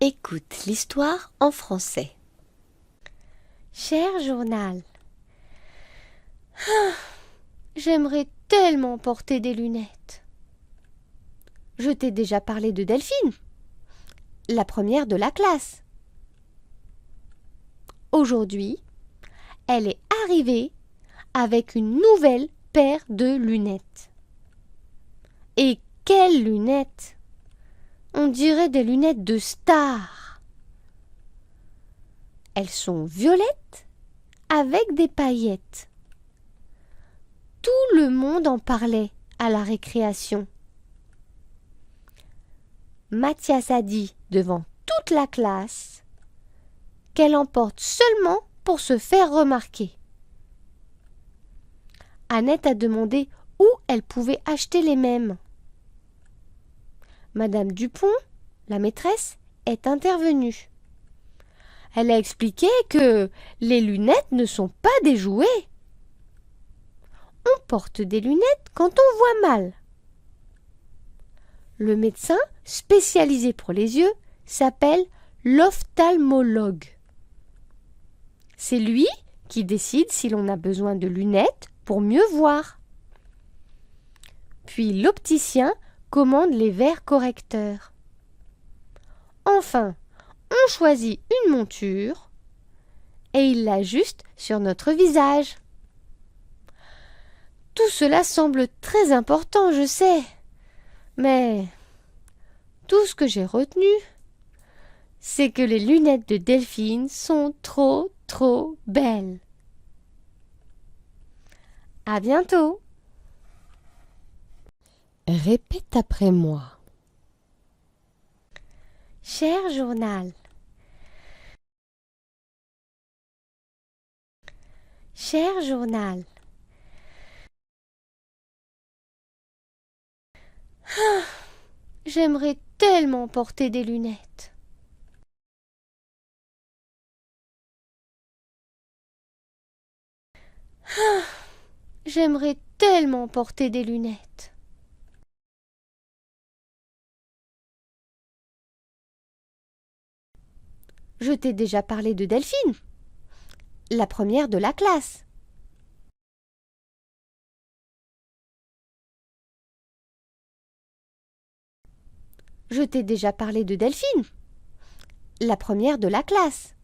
Écoute l'histoire en français. Cher journal, j'aimerais tellement porter des lunettes. Je t'ai déjà parlé de Delphine, la première de la classe. Aujourd'hui, elle est arrivée avec une nouvelle paire de lunettes. Et quelles lunettes! On dirait des lunettes de star. Elles sont violettes avec des paillettes. Tout le monde en parlait à la récréation. Mathias a dit devant toute la classe qu'elle en porte seulement pour se faire remarquer. Annette a demandé où elle pouvait acheter les mêmes. Madame Dupont, la maîtresse, est intervenue. Elle a expliqué que les lunettes ne sont pas des jouets. On porte des lunettes quand on voit mal. Le médecin spécialisé pour les yeux s'appelle l'ophtalmologue. C'est lui qui décide si l'on a besoin de lunettes pour mieux voir. Puis l'opticien commande les verres correcteurs. Enfin, on choisit une monture et il l'ajuste sur notre visage. Tout cela semble très important, je sais, mais tout ce que j'ai retenu, c'est que les lunettes de Delphine sont trop belles. À bientôt. Répète après moi. Cher journal, cher journal, j'aimerais tellement porter des lunettes. J'aimerais tellement porter des lunettes. Je t'ai déjà parlé de Delphine, la première de la classe. Je t'ai déjà parlé de Delphine, la première de la classe.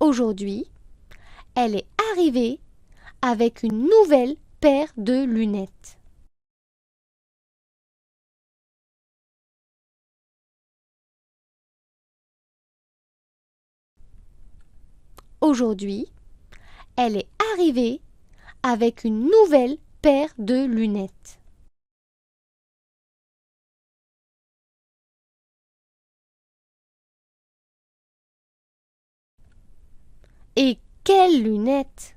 Aujourd'hui, elle est arrivée avec une nouvelle paire de lunettes. Aujourd'hui, elle est arrivée avec une nouvelle paire de lunettes. Et quelles lunettes!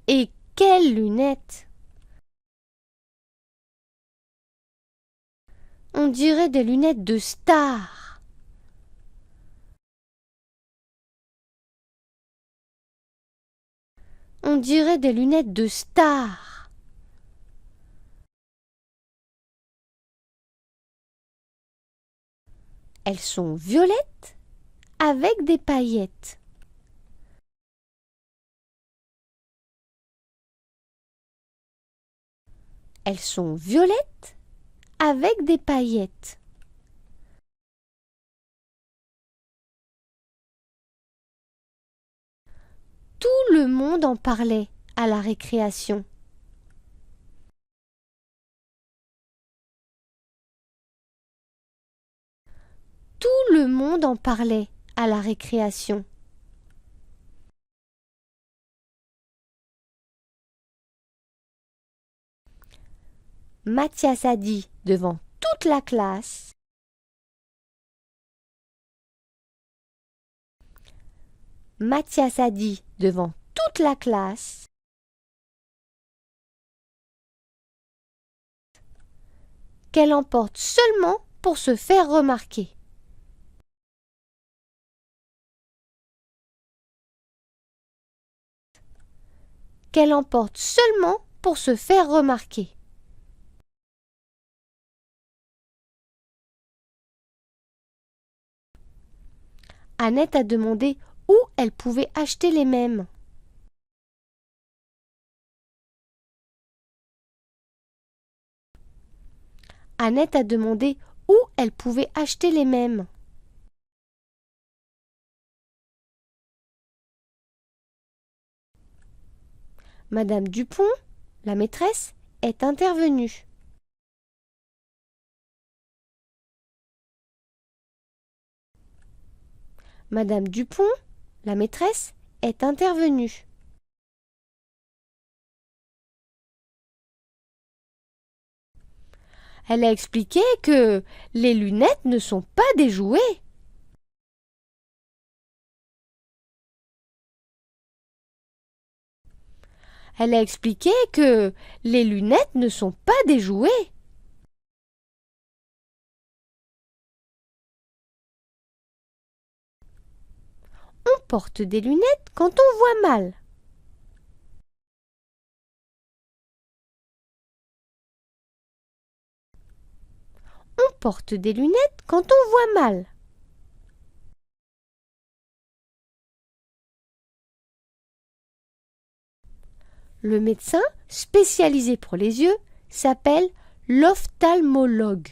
Et quelles lunettes! On dirait des lunettes de star. On dirait des lunettes de star. Elles sont violettes avec des paillettes. Elles sont violettes avec des paillettes. Tout le monde en parlait à la récréation. Tout le monde en parlait à la récréation. Mathias a dit devant toute la classe Mathias a dit devant toute la classe qu'elle en porte seulement pour se faire remarquer. qu'elle en porte seulement pour se faire remarquer. Annette a demandé où elle pouvait acheter les mêmes. Annette a demandé où elle pouvait acheter les mêmes. Madame Dupont, la maîtresse, est intervenue. Madame Dupont, la maîtresse, est intervenue. Elle a expliqué que les lunettes ne sont pas des jouets. Elle a expliqué que les lunettes ne sont pas des jouets. On porte des lunettes quand on voit mal. On porte des lunettes quand on voit mal. Le médecin spécialisé pour les yeux s'appelle l'ophtalmologue.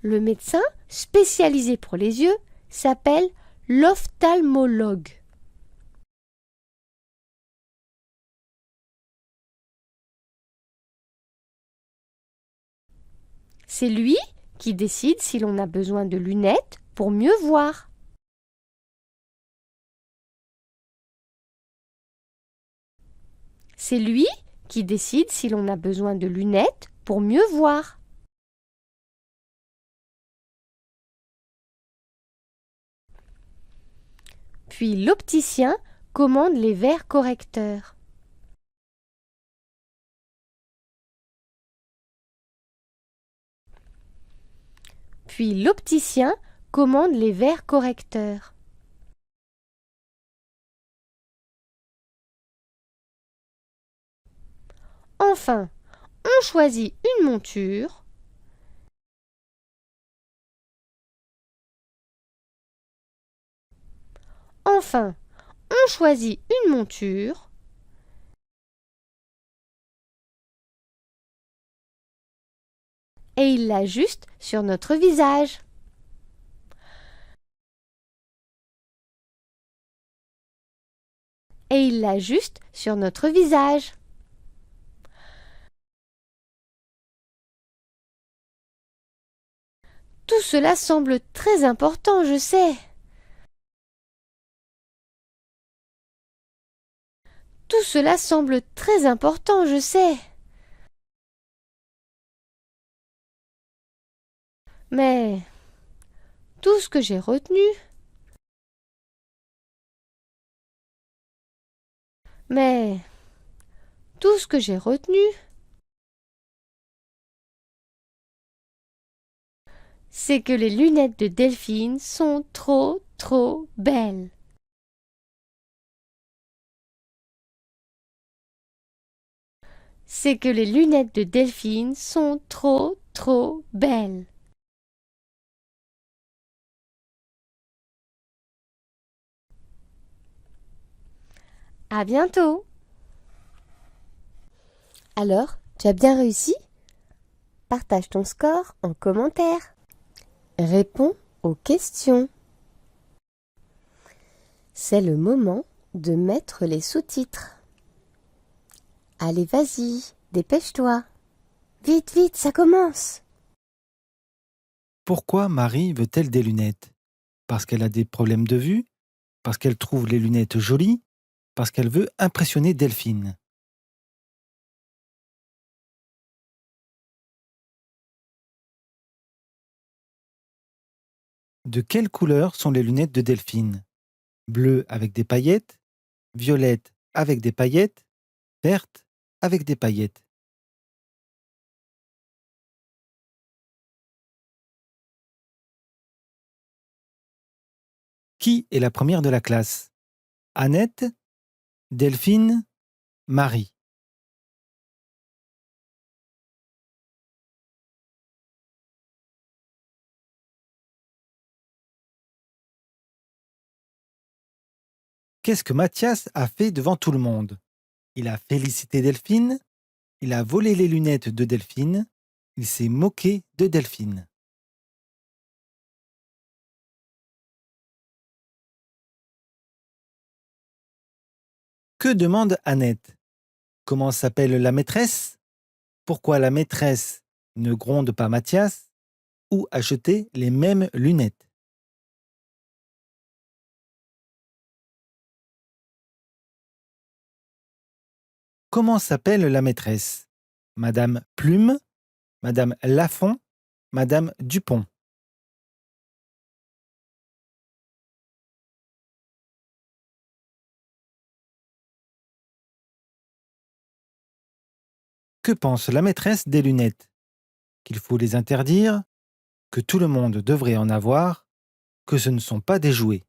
Le médecin spécialisé pour les yeux s'appelle l'ophtalmologue. C'est lui qui décide si l'on a besoin de lunettes pour mieux voir. C'est lui qui décide si l'on a besoin de lunettes pour mieux voir. Puis l'opticien commande les verres correcteurs. Puis l'opticien commande les verres correcteurs. Enfin, on choisit une monture. Enfin, on choisit une monture. Et il l'ajuste sur notre visage. Et il l'ajuste sur notre visage. Tout cela semble très important, je sais. Tout cela semble très important, je sais. Mais tout ce que j'ai retenu, mais tout ce que j'ai retenu, c'est que les lunettes de Delphine sont trop, trop belles. C'est que les lunettes de Delphine sont trop, trop belles. À bientôt! Alors, tu as bien réussi? Partage ton score en commentaire. Réponds aux questions. C'est le moment de mettre les sous-titres. Allez, vas-y, dépêche-toi. Vite, vite, ça commence. Pourquoi Marie veut-elle des lunettes? Parce qu'elle a des problèmes de vue? Parce qu'elle trouve les lunettes jolies? Parce qu'elle veut impressionner Delphine? De quelle couleur sont les lunettes de Delphine? Bleu avec des paillettes? Violette avec des paillettes? Verte avec des paillettes? Qui est la première de la classe? Annette, Delphine, Marie. Qu'est-ce que Mathias a fait devant tout le monde? Il a félicité Delphine, il a volé les lunettes de Delphine, il s'est moqué de Delphine. Que demande Annette? Comment s'appelle la maîtresse? Pourquoi la maîtresse ne gronde pas Mathias? Où acheter les mêmes lunettes? Comment s'appelle la maîtresse? Madame Plume, Madame Lafont, Madame Dupont. Que pense la maîtresse des lunettes? Qu'il faut les interdire, que tout le monde devrait en avoir, que ce ne sont pas des jouets.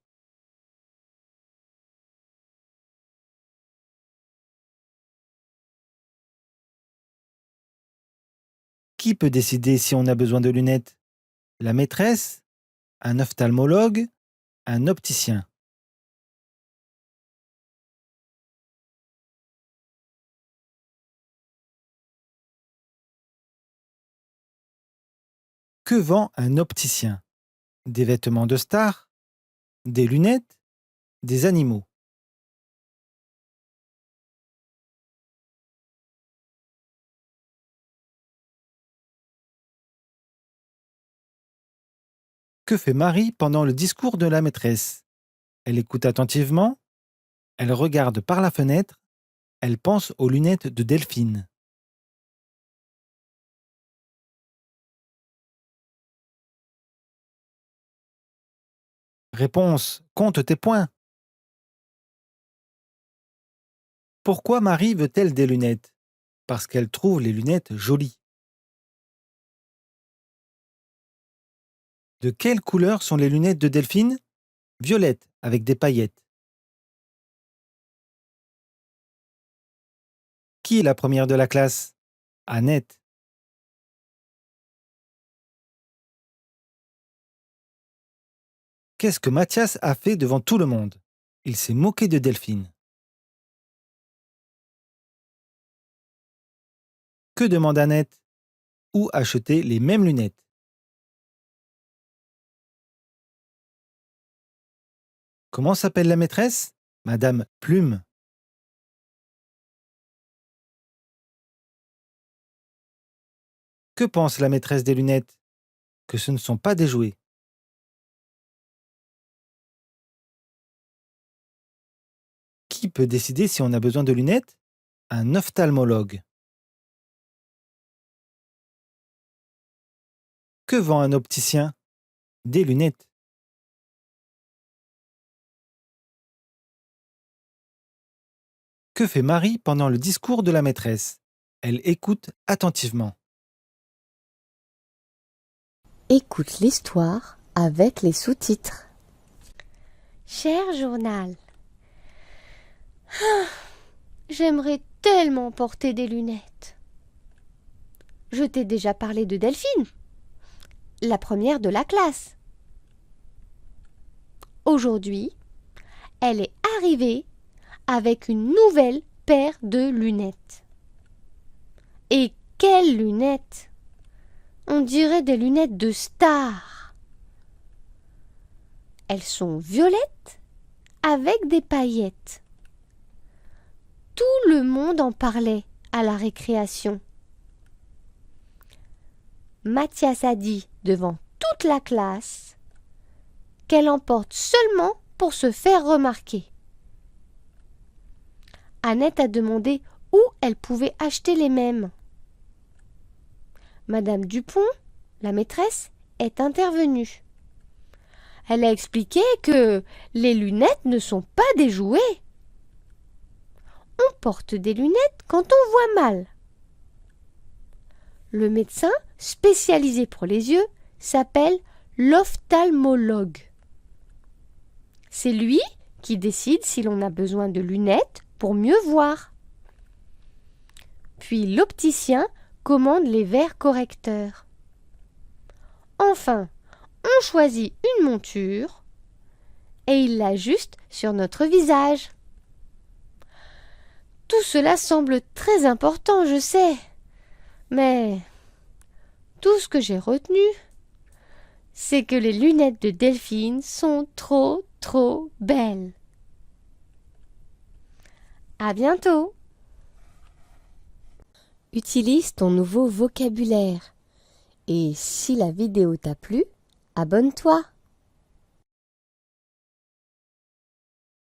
Qui peut décider si on a besoin de lunettes? La maîtresse? Un ophtalmologue? Un opticien? Que vend un opticien? Des vêtements de star? Des lunettes? Des animaux? Que fait Marie pendant le discours de la maîtresse? Elle écoute attentivement, elle regarde par la fenêtre, elle pense aux lunettes de Delphine. Réponse: compte tes points. Pourquoi Marie veut-elle des lunettes? Parce qu'elle trouve les lunettes jolies. De quelle couleur sont les lunettes de Delphine? Violettes, avec des paillettes. Qui est la première de la classe? Annette. Qu'est-ce que Mathias a fait devant tout le monde? Il s'est moqué de Delphine. Que demande Annette? Où acheter les mêmes lunettes? Comment s'appelle la maîtresse? Madame Plume. Que pense la maîtresse des lunettes? Que ce ne sont pas des jouets. Qui peut décider si on a besoin de lunettes? Un ophtalmologue. Que vend un opticien? Des lunettes. Que fait Marie pendant le discours de la maîtresse? Elle écoute attentivement. Écoute l'histoire avec les sous-titres. Cher journal, j'aimerais tellement porter des lunettes. Je t'ai déjà parlé de Delphine, la première de la classe. Aujourd'hui, elle est arrivée avec une nouvelle paire de lunettes. Et quelles lunettes! On dirait des lunettes de star. Elles sont violettes avec des paillettes. Tout le monde en parlait à la récréation. Mathias a dit devant toute la classe qu'elle en porte seulement pour se faire remarquer. Annette a demandé où elle pouvait acheter les mêmes. Madame Dupont, la maîtresse, est intervenue. Elle a expliqué que les lunettes ne sont pas des jouets. On porte des lunettes quand on voit mal. Le médecin spécialisé pour les yeux s'appelle l'ophtalmologue. C'est lui qui décide si l'on a besoin de lunettes pour mieux voir. Puis l'opticien commande les verres correcteurs. Enfin, on choisit une monture et il l'ajuste sur notre visage. Tout cela semble très important, je sais, mais tout ce que j'ai retenu, c'est que les lunettes de Delphine sont trop belles. À bientôt! Utilise ton nouveau vocabulaire. Et si la vidéo t'a plu, abonne-toi.